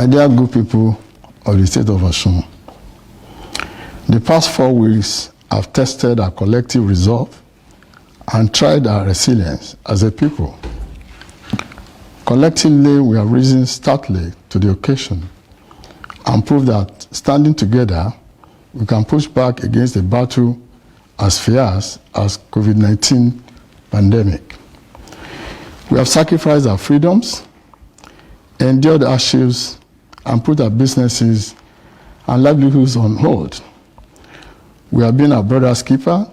My dear good people of the state of Osun, the past 4 weeks have tested our collective resolve and tried our resilience as a people. Collectively, we have risen stoutly to the occasion and proved that standing together, we can push back against a battle as fierce as COVID-19 pandemic. We have sacrificed our freedoms, endured hardships, and put our businesses and livelihoods on hold. We have been our brother's keeper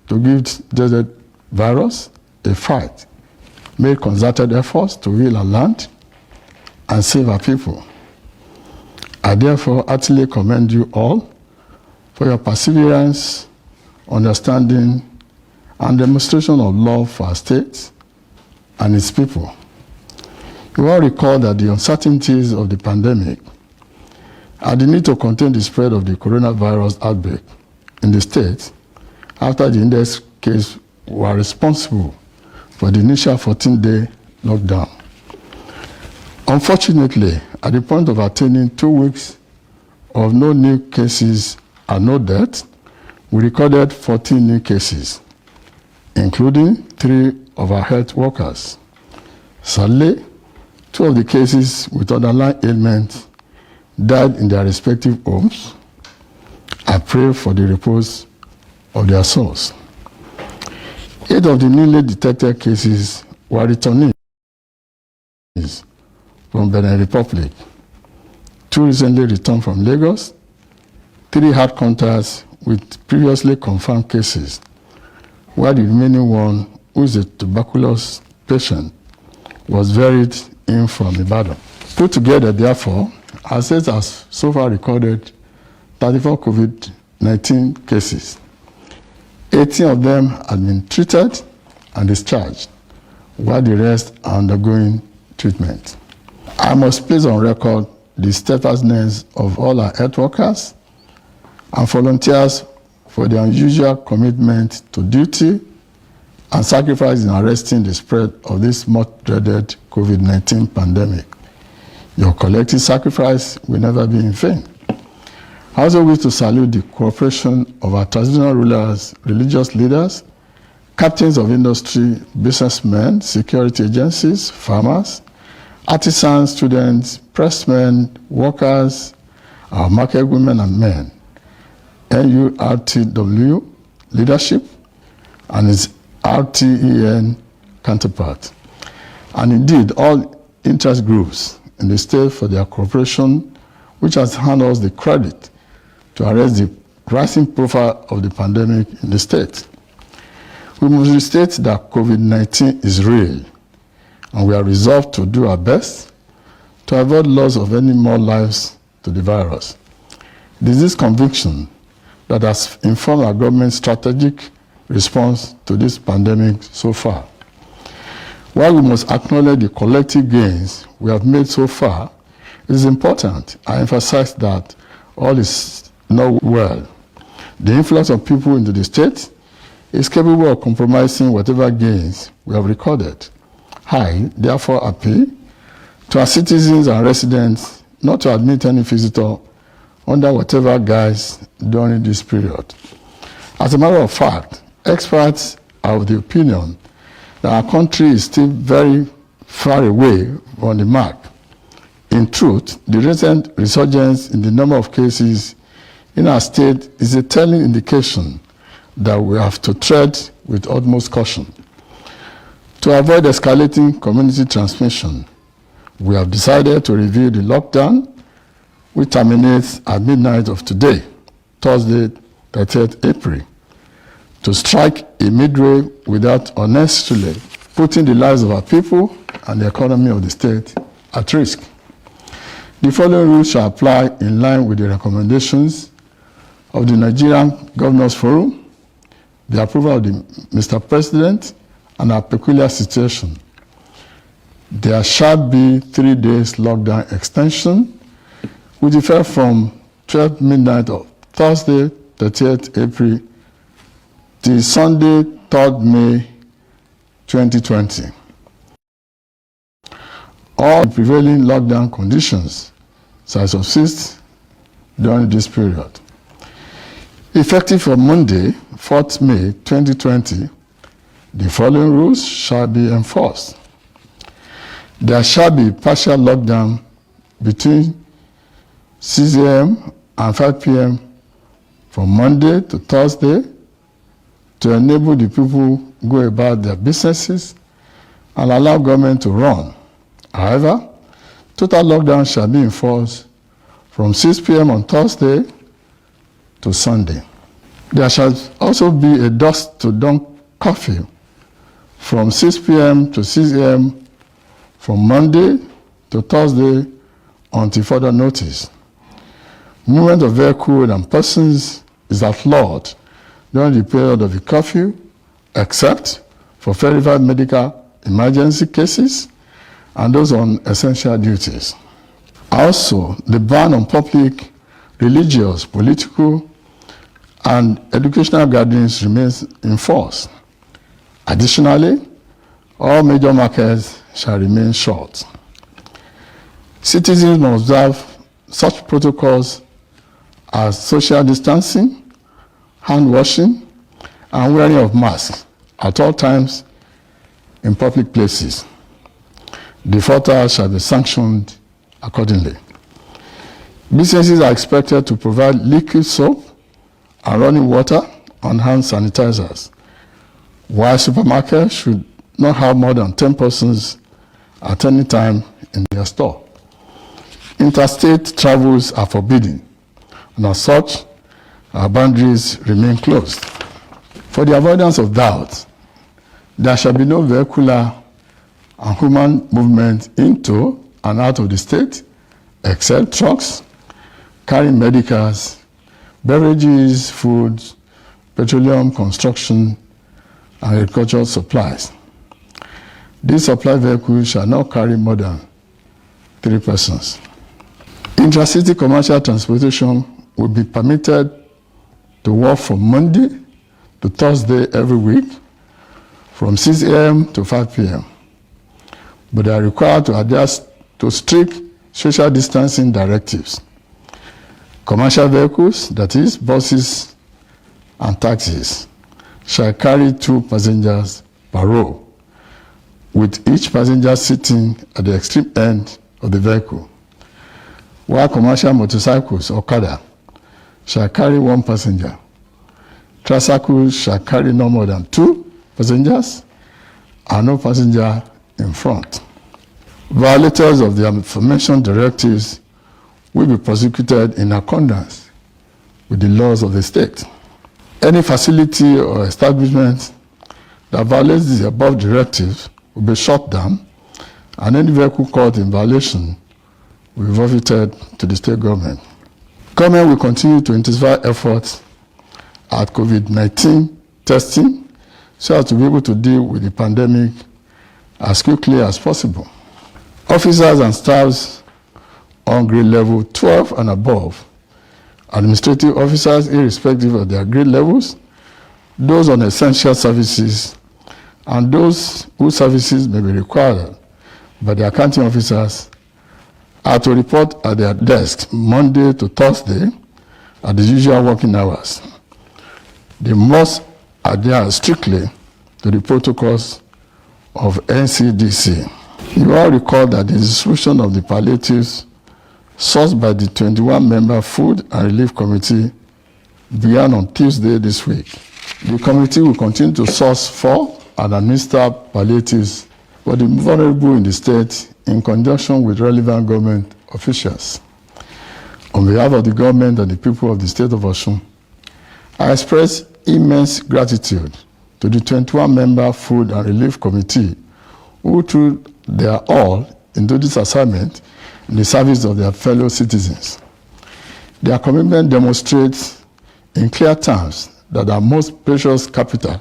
to give the virus a fight, made concerted efforts to heal our land and save our people. I therefore heartily commend you all for your perseverance, understanding, and demonstration of love for our state and its people. You all recall that the uncertainties of the pandemic and the need to contain the spread of the coronavirus outbreak in the state after the index case were responsible for the initial 14-day lockdown. Unfortunately, at the point of attaining 2 weeks of no new cases and no deaths, we recorded 14 new cases, including 3 of our health workers. Sadly, 2 of the cases with underlying ailments died in their respective homes. I pray for the repose of their souls. 8 of the newly detected cases were returnees from Benin Republic. 2 recently returned from Lagos. 3 had contacts with previously confirmed cases, while the remaining one, who is a tuberculosis patient, was varied in from Ibadan. Put together, therefore, our state has so far recorded 34 COVID-19 cases. 18 of them have been treated and discharged, while the rest are undergoing treatment. I must place on record the steadfastness of all our health workers and volunteers for their unusual commitment to duty and sacrifice in arresting the spread of this much-dreaded COVID-19 pandemic. Your collective sacrifice will never be in vain. I also wish to salute the cooperation of our traditional rulers, religious leaders, captains of industry, businessmen, security agencies, farmers, artisans, students, pressmen, workers, our market women and men, NURTW leadership, and its RTEN counterpart, and indeed all interest groups in the state for their cooperation, which has handed us the credit to arrest the rising profile of the pandemic in the state. We must restate that COVID-19 is real, and we are resolved to do our best to avoid loss of any more lives to the virus. It is this conviction that has informed our government's strategic response to this pandemic so far. While we must acknowledge the collective gains we have made so far, it is important I emphasize that all is not well. The influx of people into the state is capable of compromising whatever gains we have recorded. I therefore appeal to our citizens and residents not to admit any visitor under whatever guise during this period. As a matter of fact, experts are of the opinion that our country is still very far away from the mark. In truth, the recent resurgence in the number of cases in our state is a telling indication that we have to tread with utmost caution. To avoid escalating community transmission, we have decided to review the lockdown, which terminates at midnight of today, Thursday, 30th April, to strike a midway without unnecessarily putting the lives of our people and the economy of the state at risk. The following rules shall apply in line with the recommendations of the Nigerian Governors Forum, the approval of the Mr. President, and our peculiar situation. There shall be 3 days lockdown extension, which effect from 12 midnight of Thursday, 30th April, till Sunday, 3rd May 2020. All prevailing lockdown conditions shall subsist during this period. Effective from Monday, 4th May 2020, the following rules shall be enforced. There shall be partial lockdown between 6 a.m. and 5 p.m. from Monday to Thursday to enable the people go about their businesses and allow government to run. However, total lockdown shall be enforced from 6 p.m. on Thursday to Sunday. There shall also be a dusk to dawn curfew from 6 p.m. to 6 a.m. from Monday to Thursday until further notice. Movement of vehicles and persons is outlawed during the period of the curfew, except for verified medical emergency cases and those on essential duties. Also, the ban on public, religious, political, and educational gatherings remains in force. Additionally, all major markets shall remain shut. Citizens must observe such protocols as social distancing, hand washing, and wearing of masks at all times in public places. Defaulters shall be sanctioned accordingly. Businesses are expected to provide liquid soap and running water and hand sanitizers, while supermarkets should not have more than 10 persons at any time in their store. Interstate travels are forbidden, and as such, our boundaries remain closed. For the avoidance of doubt, there shall be no vehicular and human movement into and out of the state, except trucks carrying medicals, beverages, foods, petroleum, construction, and agricultural supplies. These supply vehicles shall not carry more than 3 persons. Intracity commercial transportation will be permitted to work from Monday to Thursday every week from 6 a.m. to 5 p.m. But they are required to adjust to strict social distancing directives. Commercial vehicles, that is, buses and taxis, shall carry 2 passengers per row, with each passenger sitting at the extreme end of the vehicle, while commercial motorcycles, Okada, shall carry 1 passenger. Tricycles shall carry no more than 2 passengers and no passenger in front. Violators of the aforementioned directives will be prosecuted in accordance with the laws of the state. Any facility or establishment that violates the above directives will be shut down, and any vehicle caught in violation will be forfeited to the state government. Government will continue to intensify efforts at COVID-19 testing so as to be able to deal with the pandemic as quickly as possible. Officers and staffs on grade level 12 and above, administrative officers irrespective of their grade levels, those on essential services, and those whose services may be required by the accounting officers are to report at their desks Monday to Thursday at the usual working hours. They must adhere strictly to the protocols of NCDC. You all recall that the distribution of the palliatives sourced by the 21-member Food and Relief Committee began on Tuesday this week. The committee will continue to source for and administer palliatives for the vulnerable in the state in conjunction with relevant government officials. On behalf of the government and the people of the state of Osun, I express immense gratitude to the 21-member Food and Relief Committee who threw their all into this assignment in the service of their fellow citizens. Their commitment demonstrates in clear terms that our most precious capital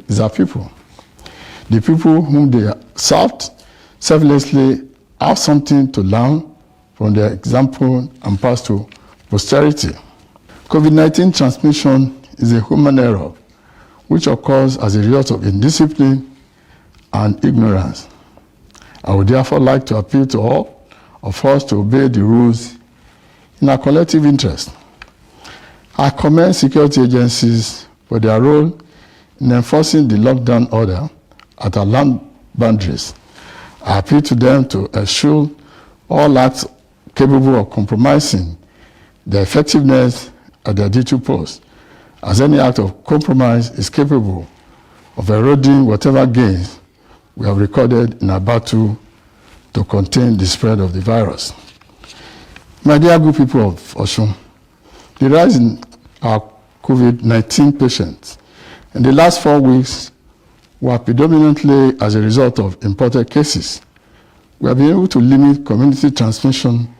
is our people. The people whom they served selflessly have something to learn from their example and pass to posterity. COVID-19 transmission is a human error which occurs as a result of indiscipline and ignorance. I would therefore like to appeal to all of us to obey the rules in our collective interest. I commend security agencies for their role in enforcing the lockdown order at our land boundaries. I appeal to them to ensure all acts capable of compromising the effectiveness at their duty posts, as any act of compromise is capable of eroding whatever gains we have recorded in our battle to contain the spread of the virus. My dear good people of Osun, the rise in our COVID-19 patients in the last 4 weeks were predominantly as a result of imported cases. We have been able to limit community transmission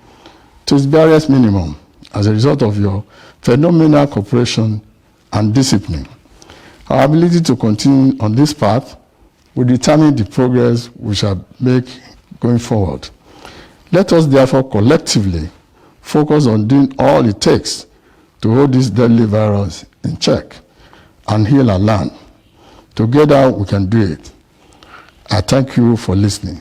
to its barest minimum as a result of your phenomenal cooperation and discipline. Our ability to continue on this path will determine the progress we shall make going forward. Let us therefore collectively focus on doing all it takes to hold this deadly virus in check and heal our land. Together we can do it. I thank you for listening.